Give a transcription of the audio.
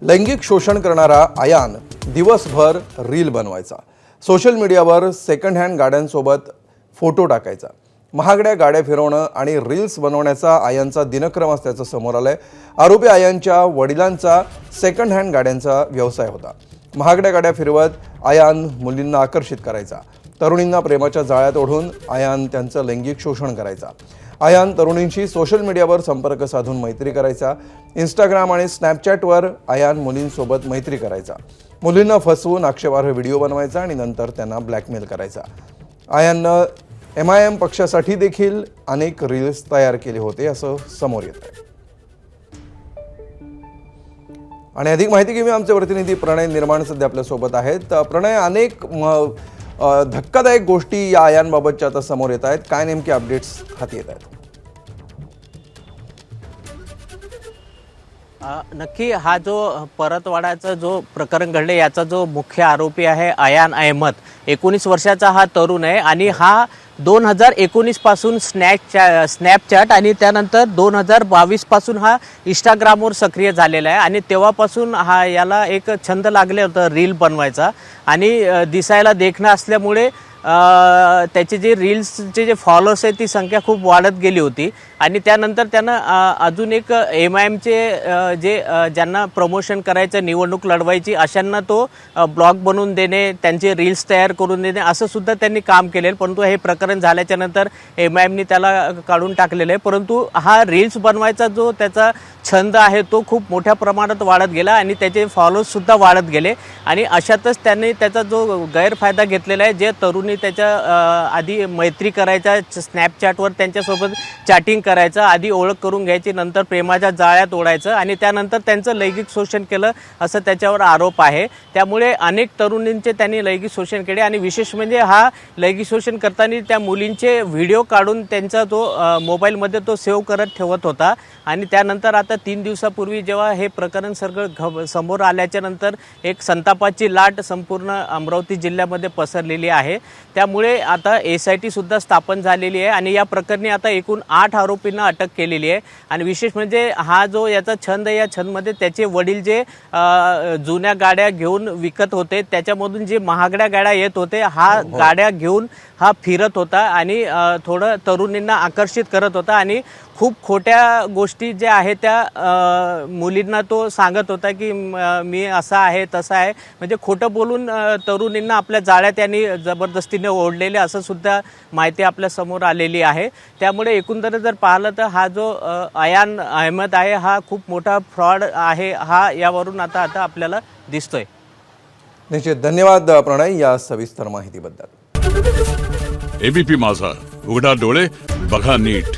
लैंगिक शोषण करणारा आयान दिवसभर रील बनवायचा, सोशल मीडियावर सेकंड हँड गाड्यांसोबत फोटो टाकायचा, महागड्या गाड्या फिरवणं आणि रील्स बनवण्याचा आयानचा दिनक्रम असल्याचं समोर आलंय। आरोपी आयानच्या वडिलांचा सेकंड हँड गाड्यांचा व्यवसाय होता। महागड्या गाड्या फिरवत आयान मुलींना आकर्षित करायचा, तरुणींना प्रेमाच्या जाळ्यात ओढून आयान त्यांचं लैंगिक शोषण करायचा। आयान तरुणींशी सोशल मीडियावर संपर्क साधून मैत्री करायचा। इंस्टाग्राम आणि स्नॅपचॅटवर आयान मुलींसोबत मैत्री करायचा, मुलींना फसवून आक्षेपार्ह व्हिडिओ बनवायचा आणि नंतर त्यांना ब्लॅकमेल करायचा। आयाननं MIM पक्षासाठी देखील अनेक रील्स तयार केले होते असं समोर येत आहे। आणि अधिक माहिती घेऊया, आमचे प्रतिनिधी प्रणय निर्माण सध्या आपल्या सोबत आहेत। प्रणय, अनेक धक्कादायक गोष्टी या आयानबाबतच्या आता समोर येत आहेत, काय नेमके अपडेट्स हाती येत आहेत? नक्की हा जो परतवाडाचा जो प्रकरण घडले याचा जो मुख्य आरोपी आहे आयान अहमद, 19 वर्षाचा हा तरुण आहे आणि हा 2019 पासून स्नॅपचॅट आणि त्यानंतर 2022 पासून हा इंस्टाग्रामवर सक्रिय झालेला आहे आणि तेव्हापासून याला एक छंद लागले होता रील बनवायचा आणि दिसायला देखणं असल्यामुळे त्याचे जे रील्सचे जे फॉलोअर्स आहेत ती संख्या खूप वाढत गेली होती आणि त्यानंतर त्यानं अजून एक MIMचे जे ज्यांना प्रमोशन करायचं, निवडणूक लढवायची अशांना तो ब्लॉग बनवून देणे, त्यांचे रील्स तयार करून देणे असं सुद्धा त्यांनी काम केलेलं। परंतु हे प्रकरण झाल्याच्या नंतर MIMने त्याला काढून टाकलेलं आहे। परंतु हा रील्स बनवायचा जो त्याचा छंद आहे तो खूप मोठ्या प्रमाणात वाढत गेला आणि त्याचे फॉलोअर्स सुद्धा वाढत गेले आणि अशातच त्यांनी त्याचा जो गैरफायदा घेतलेला आहे। जे तरुणी त्याच्या आधी मैत्री करायचा, स्नॅपचॅटवर त्यांच्यासोबत चॅटिंग करायचं, आधी ओळख करून घ्यायची, नंतर प्रेमाच्या जाळ्यात ओढायचं आणि त्यानंतर त्यांचं लैंगिक शोषण केलं असं त्याच्यावर आरोप आहे। त्यामुळे अनेक तरुणींचे त्यांनी लैंगिक शोषण केले आणि विशेष म्हणजे हा लैंगिक शोषण करताना त्या मुलींचे व्हिडिओ काढून त्यांचा तो मोबाईलमध्ये तो सेव्ह करत ठेवत होता आणि त्यानंतर आता 3 दिवसापूर्वी जेव्हा हे प्रकरण सगळं समोर आल्याच्या नंतर एक संतापाची लाट संपूर्ण अमरावती जिल्ह्यामध्ये पसरलेली आहे। त्यामुळे आता SIT सुद्धा स्थापन झालेली आहे आणि या प्रकरणी आता एकूण 8 आरोपींना अटक केलेली आहे आणि विशेष म्हणजे हा जो याचा छंद, या छंदमध्ये त्याचे वडील जे जुन्या गाड्या घेऊन विकत होते त्याच्यामधून जे महागड्या गाड्या येत होते, हा गाड्या घेऊन हा फिरत होता आणि थोडं तरुणींना आकर्षित करत होता आणि खूप खोट्या गोष्टी ज्या आहेत त्या मुलींना तो सांगत होता की मी असा आहे तसा आहे, म्हणजे खोटं बोलून तरुणींना आपल्या जाळ्यात यांनी जबरदस्तीने ओढलेले असं सुद्धा माहिती आपल्या समोर आलेली आहे। त्यामुळे एकंदरीत जर पाहिलं तर हा जो आयान अहमद आहे हा खूप मोठा फ्रॉड आहे, हा यावरून आता आपल्याला दिसतोय। निश्चित, धन्यवाद प्रणय या सविस्तर माहितीबद्दल। ABP माझा, उघडा डोळे बघा नीट।